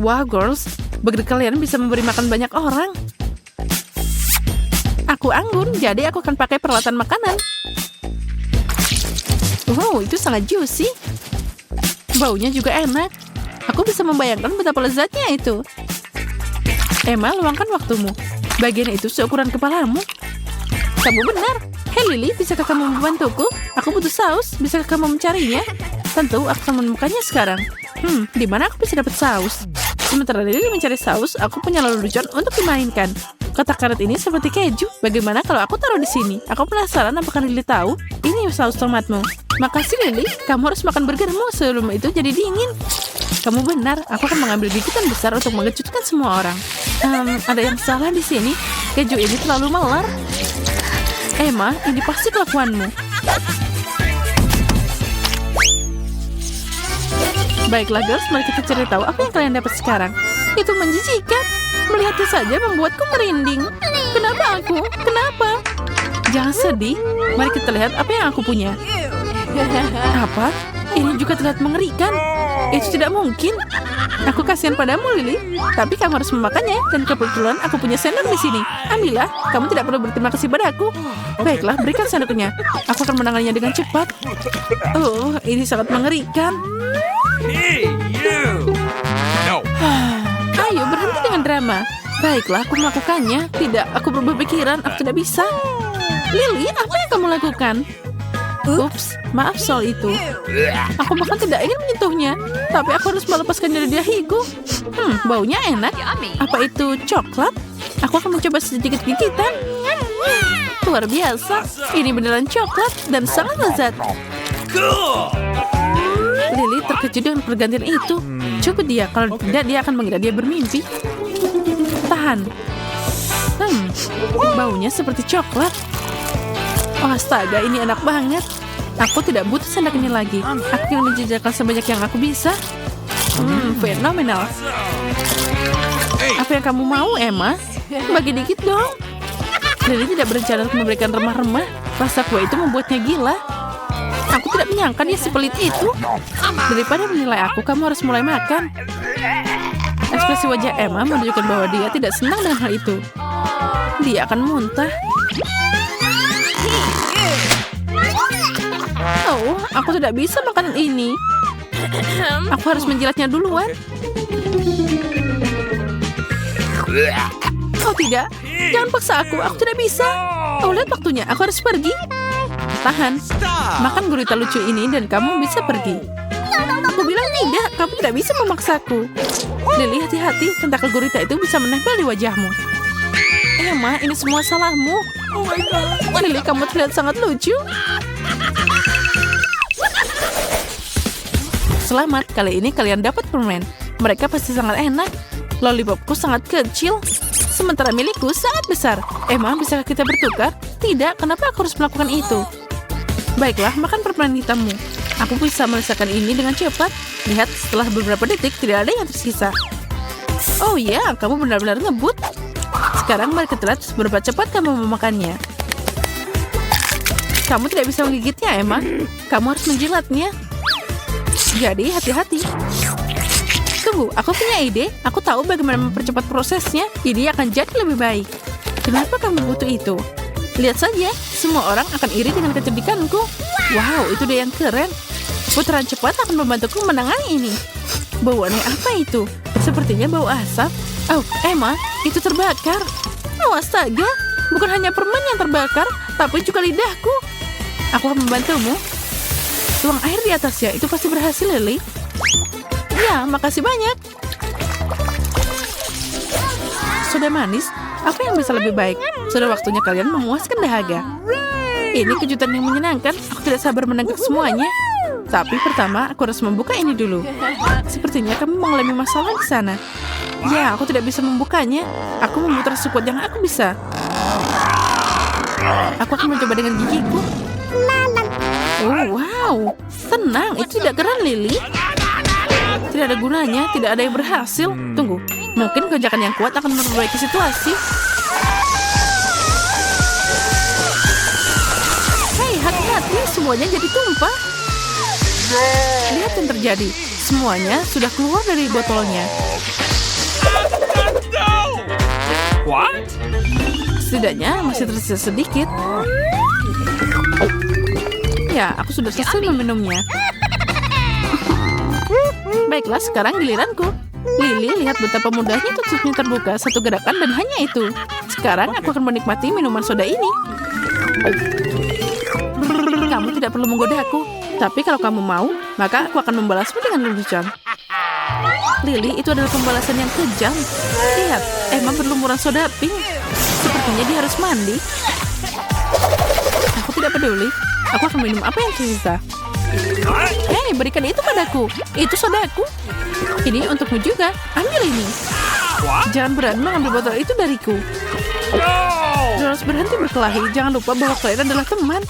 Wah, girls, begitu kalian bisa memberi makan banyak orang. Aku anggun, jadi aku akan pakai peralatan makanan. Wow, itu sangat juicy. Baunya juga enak. Aku bisa membayangkan betapa lezatnya itu. Emma, luangkan waktumu. Bagian itu seukuran kepalamu. Kamu benar. Hei Lily, bisakah kamu membantuku? Aku butuh saus. Bisakah kamu mencarinya? Tentu, aku akan menemukannya sekarang. Di mana aku bisa dapat saus? Sementara Lily mencari saus, aku punya lelucon untuk dimainkan. Kotak karet ini seperti keju. Bagaimana kalau aku taruh di sini? Aku penasaran apakah Lily tahu? Ini saus tomatmu. Makasih Lily, kamu harus makan burgermu sebelum itu jadi dingin. Kamu benar, aku akan mengambil gigitan besar untuk mengejutkan semua orang. Ada yang salah di sini. Keju ini terlalu melar. Emma, ini pasti kelakuanmu. Baiklah girls, mari kita cari tahu apa yang kalian dapat sekarang. Itu menjijikan. Melihatnya saja membuatku merinding. Kenapa aku? Kenapa? Jangan sedih. Mari kita lihat apa yang aku punya. Apa? Ini juga terlihat mengerikan. Itu tidak mungkin. Aku kasihan padamu, Lily. Tapi kamu harus memakannya. Dan kebetulan aku punya sendok di sini. Ambillah. Kamu tidak perlu berterima kasih padaku. Baiklah, berikan sendoknya. Aku akan menanganinya dengan cepat. Oh, ini sangat mengerikan. Hey, you! No. Ayo, berhenti dengan drama. Baiklah, aku melakukannya. Tidak, aku berubah pikiran. Aku tidak bisa. Lily, apa yang kamu lakukan? Ups, maaf soal itu. Aku bahkan tidak ingin menyentuhnya. Tapi aku harus melepaskannya dari dahiku. Baunya enak. Apa itu coklat? Aku akan mencoba sedikit gigitan. Luar biasa. Ini beneran coklat dan sangat lezat. Cool! Lily terkejut dengan pergantian itu. Coba dia, kalau tidak dia akan mengira dia bermimpi. Tahan. Baunya seperti coklat. Oh astaga, ini enak banget. Aku tidak butuh sendok ini lagi. Aku ingin menjajakan sebanyak yang aku bisa. Fenomenal. Apa yang kamu mau, Emma? Bagi dikit dong. Lily tidak berencana untuk memberikan remah-remah. Rasa kue itu membuatnya gila. Aku tidak menyangka dia sepelit itu. Daripada menilai aku, kamu harus mulai makan. Ekspresi wajah Emma menunjukkan bahwa dia tidak senang dengan hal itu. Dia akan muntah. Oh, aku tidak bisa makan ini. Aku harus menjilatnya duluan. Oh tidak, jangan paksa aku tidak bisa. Oh lihat waktunya, aku harus pergi. Tahan, makan gurita lucu ini dan kamu bisa pergi. Aku bilang tidak, kamu tidak bisa memaksaku. Lily, hati-hati, tentakel gurita itu bisa menempel di wajahmu. Emma, ini semua salahmu. Lily, kamu terlihat sangat lucu. Selamat, kali ini kalian dapat permen. Mereka pasti sangat enak. Lollipopku sangat kecil, sementara milikku sangat besar. Emma, bisakah kita bertukar? Tidak, kenapa aku harus melakukan itu? Baiklah, makan permen hitammu. Aku bisa menyelesaikan ini dengan cepat. Lihat, setelah beberapa detik tidak ada yang tersisa. Oh ya, kamu benar-benar ngebut. Sekarang mari kita lihat seberapa cepat kamu memakannya. Kamu tidak bisa menggigitnya, Emma. Kamu harus menjilatnya. Jadi, hati-hati. Tunggu, aku punya ide. Aku tahu bagaimana mempercepat prosesnya. Ini akan jadi lebih baik. Kenapa kamu butuh itu? Lihat saja, semua orang akan iri dengan kecerdikanku. Wow, itu dia yang keren. Putaran cepat akan membantuku menangani ini. Bau aneh apa itu? Sepertinya bau asap. Oh, Emma, itu terbakar. Oh, astaga. Bukan hanya permen yang terbakar, tapi juga lidahku. Aku akan membantumu. Tuang air di atasnya, itu pasti berhasil, Lily. Ya, makasih banyak. Sudah manis, apa yang bisa lebih baik? Sudah waktunya kalian memuaskan dahaga. Ini kejutan yang menyenangkan. Aku tidak sabar menangkap semuanya. Tapi pertama, aku harus membuka ini dulu. Sepertinya kamu mengalami masalah di sana. Ya, aku tidak bisa membukanya. Aku memutar sekuat yang aku bisa. Aku akan mencoba dengan gigiku. Oh, wow. Tenang, itu tidak keren, Lily. Tidak ada gunanya, tidak ada yang berhasil. Tunggu, mungkin gojakan yang kuat akan memperbaiki situasi. Hei, hati-hati, semuanya jadi tumpah. Lihat yang terjadi. Semuanya sudah keluar dari botolnya. What? Setidaknya masih tersisa sedikit. Ya, aku sudah selesai meminumnya. Baiklah, sekarang giliranku. Lily, lihat betapa mudahnya tutupnya terbuka. Satu gerakan dan hanya itu. Sekarang aku akan menikmati minuman soda ini. Kamu tidak perlu menggodaku. Tapi kalau kamu mau, maka aku akan membalasmu dengan lelucon. Lily, itu adalah pembalasan yang kejam. Lihat, Emma berlumuran soda pink. Sepertinya dia harus mandi. Aku tidak peduli. Aku akan minum apa yang tersisa. Hei, berikan itu padaku. Itu sodaku. Ini untukmu juga. Ambil ini. Jangan berani mengambil botol itu dariku. Harus berhenti berkelahi. Jangan lupa bahwa kalian adalah teman.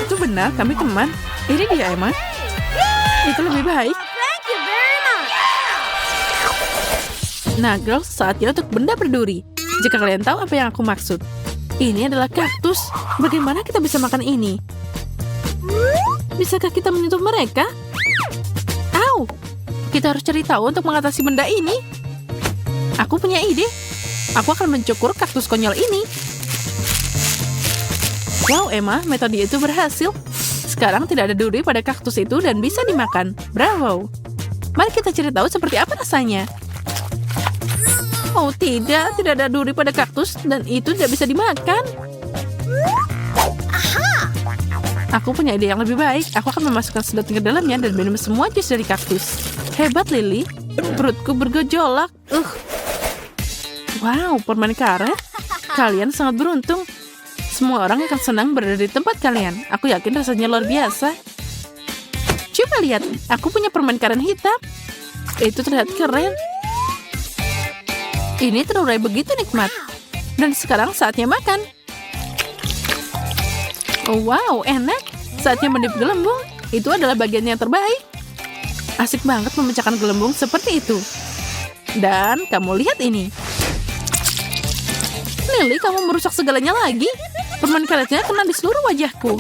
Itu benar, kami teman. Ini dia, Emma. Itu lebih baik. Nah, girls, saatnya untuk benda berduri. Jika kalian tahu apa yang aku maksud. Ini adalah kaktus. Bagaimana kita bisa makan ini? Bisakah kita menyentuh mereka? Au! Kita harus cari tahu untuk mengatasi benda ini. Aku punya ide. Aku akan mencukur kaktus konyol ini. Wow, Emma, metode itu berhasil. Sekarang tidak ada duri pada kaktus itu dan bisa dimakan. Bravo! Mari kita cari tahu seperti apa rasanya. Oh tidak ada duri pada kaktus dan itu tidak bisa dimakan. Aku punya ide yang lebih baik. Aku akan memasukkan sedotin ke dalamnya dan minum semua jus dari kaktus. Hebat, Lily. Perutku bergejolak. Wow, permen karet. Kalian sangat beruntung. Semua orang akan senang berada di tempat kalian. Aku yakin rasanya luar biasa. Coba lihat, aku punya permen karet hitam. Itu terlihat keren. Ini terurai begitu nikmat. Dan sekarang saatnya makan. Oh, wow, enak. Saatnya meniup gelembung. Itu adalah bagian yang terbaik. Asik banget memecahkan gelembung seperti itu. Dan kamu lihat ini. Lily, kamu merusak segalanya lagi. Permen karetnya kena di seluruh wajahku.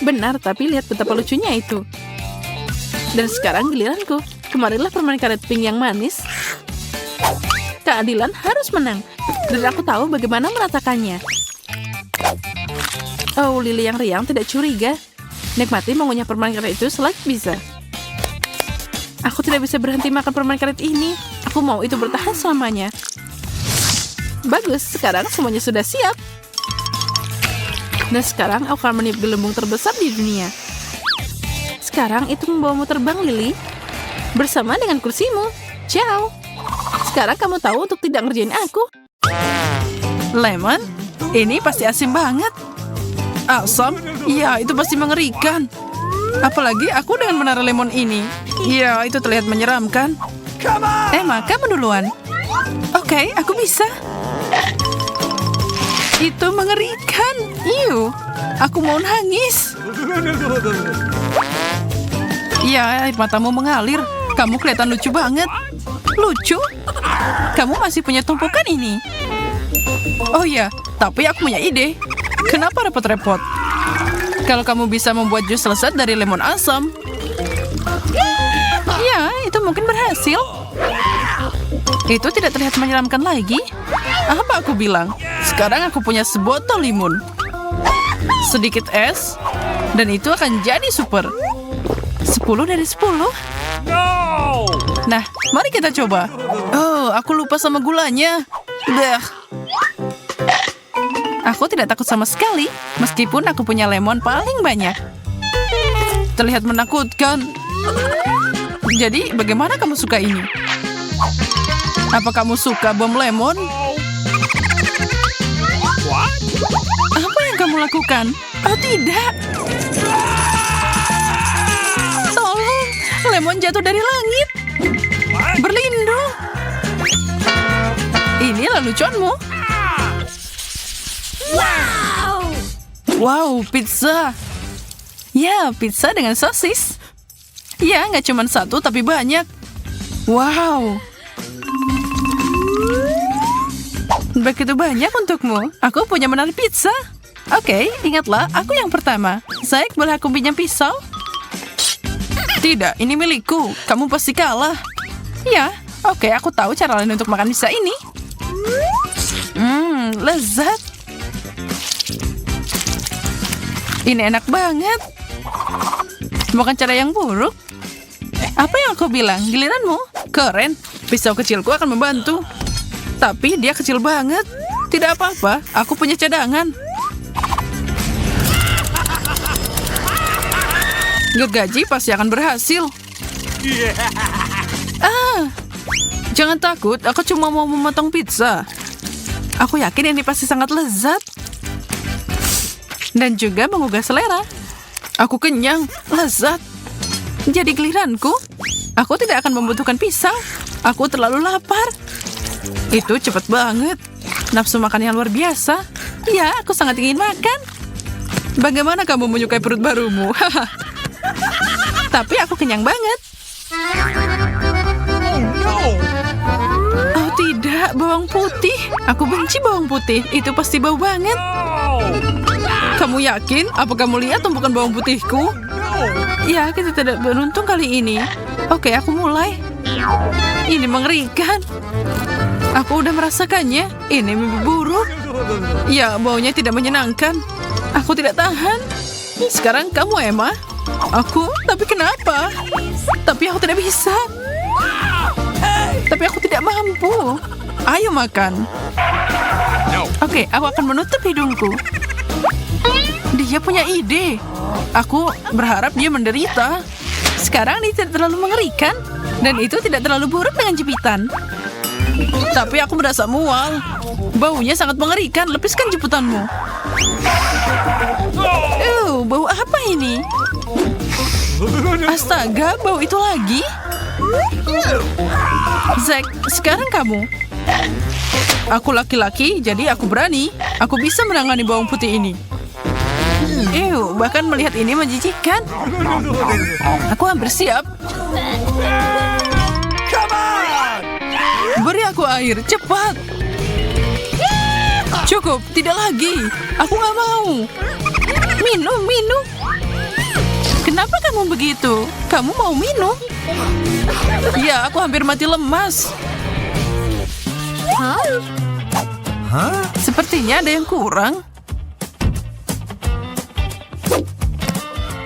Benar, tapi lihat betapa lucunya itu. Dan sekarang giliranku. Kemarilah permen karet pink yang manis. Keadilan harus menang. Dan aku tahu bagaimana meratakannya. Oh, Lily yang riang tidak curiga. Nikmati mengunyah permen karet itu selagi bisa. Aku tidak bisa berhenti makan permen karet ini. Aku mau itu bertahan selamanya. Bagus, sekarang semuanya sudah siap. Dan sekarang aku akan meniup gelembung terbesar di dunia. Sekarang itu membawamu terbang, Lily. Bersama dengan kursimu. Ciao. Sekarang kamu tahu untuk tidak ngerjain aku. Lemon? Ini pasti asin banget. Asam? Iya, itu pasti mengerikan. Apalagi aku dengan menara lemon ini. Iya, itu terlihat menyeramkan. Emma, kamu duluan. Oke, aku bisa. Itu mengerikan. Iu, aku mau nangis. Iya, air matamu mengalir. Kamu kelihatan lucu banget. Lucu? Kamu masih punya tumpukan ini? Oh iya, tapi aku punya ide. Kenapa repot-repot? Kalau kamu bisa membuat jus lezat dari lemon asam. Ya, itu mungkin berhasil. Itu tidak terlihat menyeramkan lagi. Apa aku bilang? Sekarang aku punya sebotol limun. Sedikit es. Dan itu akan jadi super. 10 dari 10. No! Nah, mari kita coba. Oh, aku lupa sama gulanya. Bleh. Aku tidak takut sama sekali, meskipun aku punya lemon paling banyak. Terlihat menakutkan. Jadi, bagaimana kamu suka ini? Apa kamu suka bom lemon? What? Apa yang kamu lakukan? Oh, tidak. Tolong, lemon jatuh dari langit. What? Berlindung. Ini leluconmu. Wow, pizza. Ya, pizza dengan sosis. Ya, nggak cuma satu, tapi banyak. Wow. Begitu banyak untukmu. Aku punya menara pizza. Oke, ingatlah, aku yang pertama. Zack, boleh aku pinjam pisau? Tidak, ini milikku. Kamu pasti kalah. Ya, oke, aku tahu cara lain untuk makan pizza ini. Lezat. Ini enak banget. Bukan cara yang buruk. Apa yang aku bilang? Giliranmu? Keren. Pisau kecilku akan membantu. Tapi dia kecil banget. Tidak apa-apa, aku punya cadangan. Gergaji pasti akan berhasil. Jangan takut, aku cuma mau memotong pizza. Aku yakin ini pasti sangat lezat. Dan juga menggugah selera. Aku kenyang, lezat. Jadi giliranku. Aku tidak akan membutuhkan pisang. Aku terlalu lapar. Itu cepat banget. Nafsu makan yang luar biasa. Ya, aku sangat ingin makan. Bagaimana kamu menyukai perut barumu? Tapi aku kenyang banget. Oh tidak, bawang putih. Aku benci bawang putih. Itu pasti bau banget. Kamu yakin? Apa kamu lihat tumpukan bawang putihku? Ya, kita tidak beruntung kali ini. Oke, aku mulai. Ini mengerikan. Aku udah merasakannya. Ini mimpi buruk. Ya, baunya tidak menyenangkan. Aku tidak tahan. Sekarang kamu, Emma. Aku? Tapi kenapa? Tapi aku tidak bisa. Tapi aku tidak mampu. Ayo makan. Oke, aku akan menutup hidungku. Dia punya ide. Aku berharap dia menderita. Sekarang ini tidak terlalu mengerikan. Dan itu tidak terlalu buruk dengan jepitan. Tapi aku merasa mual. Baunya sangat mengerikan. Lepiskan jepitanmu. Bau apa ini? Astaga, bau itu lagi. Zack, sekarang kamu. Aku laki-laki, jadi aku berani. Aku bisa menangani bawang putih ini. Bahkan melihat ini menjijikkan. Aku hampir siap. Beri aku air, cepat. Cukup, tidak lagi. Aku nggak mau. Minum. Kenapa kamu begitu? Kamu mau minum? Ya, aku hampir mati lemas. Sepertinya ada yang kurang.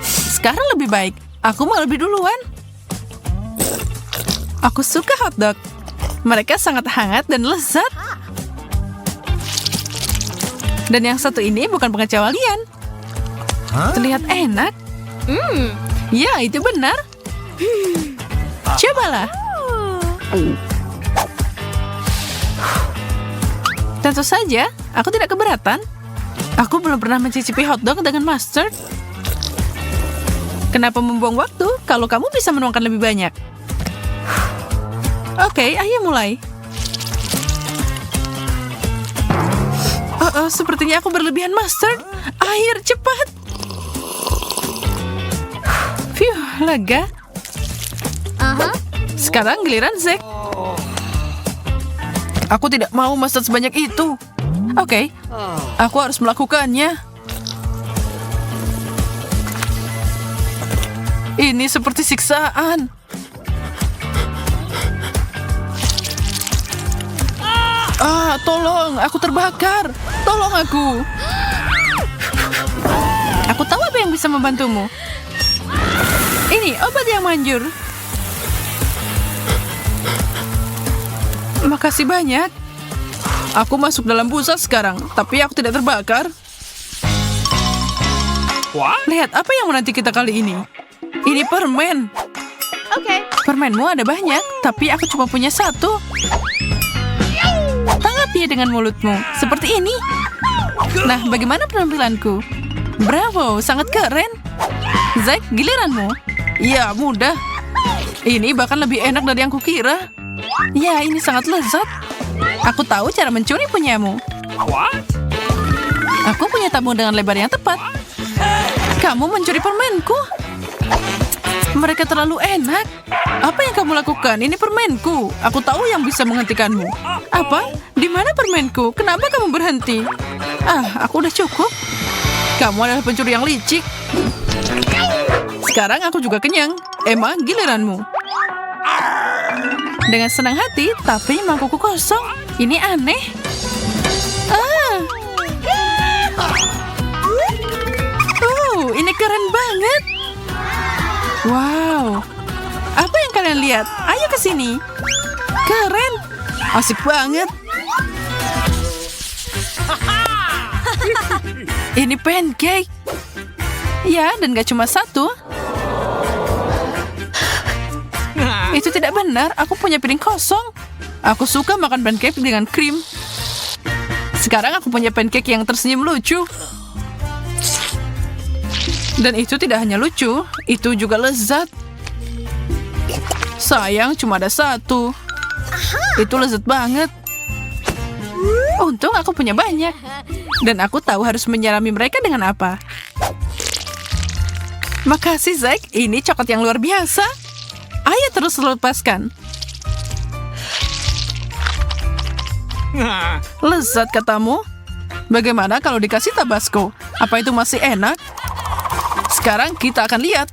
Sekarang lebih baik. Aku mau lebih duluan. Aku suka hotdog. Mereka sangat hangat dan lezat. Dan yang satu ini bukan pengecualian. Terlihat enak. Ya, itu benar. Cobalah. Tentu saja, aku tidak keberatan. Aku belum pernah mencicipi hotdog dengan mustard. Kenapa membuang waktu kalau kamu bisa menuangkan lebih banyak? Oke, ayo mulai. Sepertinya aku berlebihan mustard. Air, cepat. Lega. Sekarang giliran Zack. Aku tidak mau mustard sebanyak itu. Oke, aku harus melakukannya. Ini seperti siksaan. Tolong, aku terbakar. Tolong aku. Aku tahu apa yang bisa membantumu. Ini obat yang manjur. Makasih banyak. Aku masuk dalam busa sekarang, tapi aku tidak terbakar. Lihat apa yang menanti kita kali ini. Ini permen. Permenmu ada banyak, tapi aku cuma punya satu. Tangkap dia dengan mulutmu, seperti ini. Nah, bagaimana penampilanku? Bravo, sangat keren. Zack, giliranmu. Ya, mudah. Ini bahkan lebih enak dari yang kukira. Ya, ini sangat lezat. Aku tahu cara mencuri punyamu. Aku punya tabung dengan lebar yang tepat. Kamu mencuri permenku. Mereka terlalu enak. Apa yang kamu lakukan? Ini permenku. Aku tahu yang bisa menghentikanmu. Apa? Di mana permenku? Kenapa kamu berhenti? Aku udah cukup. Kamu adalah pencuri yang licik. Sekarang aku juga kenyang. Emma, giliranmu. Dengan senang hati, tapi mangkukku kosong. Ini aneh. Ini keren banget. Wow. Apa yang kalian lihat? Ayo ke sini. Keren. Asik banget. Ini pancake. Ya, dan gak cuma satu. Itu tidak benar. Aku punya piring kosong. Aku suka makan pancake dengan krim. Sekarang aku punya pancake yang tersenyum lucu. Dan itu tidak hanya lucu, itu juga lezat. Sayang, cuma ada satu. Itu lezat banget. Untung aku punya banyak. Dan aku tahu harus menyirami mereka dengan apa. Makasih, Zack. Ini coklat yang luar biasa. Ayo terus lepaskan. Lezat katamu? Bagaimana kalau dikasih Tabasco? Apa itu masih enak? Sekarang kita akan lihat.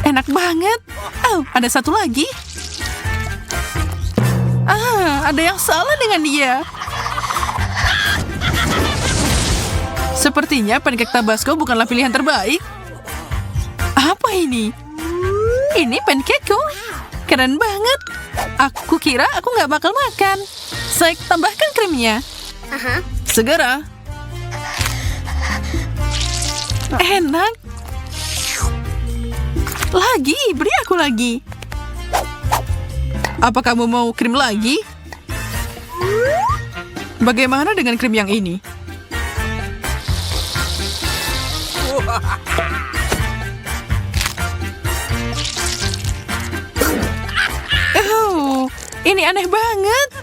Enak banget. Oh, ada satu lagi. Ada yang salah dengan dia. Sepertinya pancake Tabasco bukanlah pilihan terbaik. Apa ini? Ini pancakeku. Keren banget. Aku kira aku nggak bakal makan. Saya tambahkan krimnya. Segera. Enak. Lagi, beri aku lagi. Apa kamu mau krim lagi? Bagaimana dengan krim yang ini? Oh, ini aneh banget.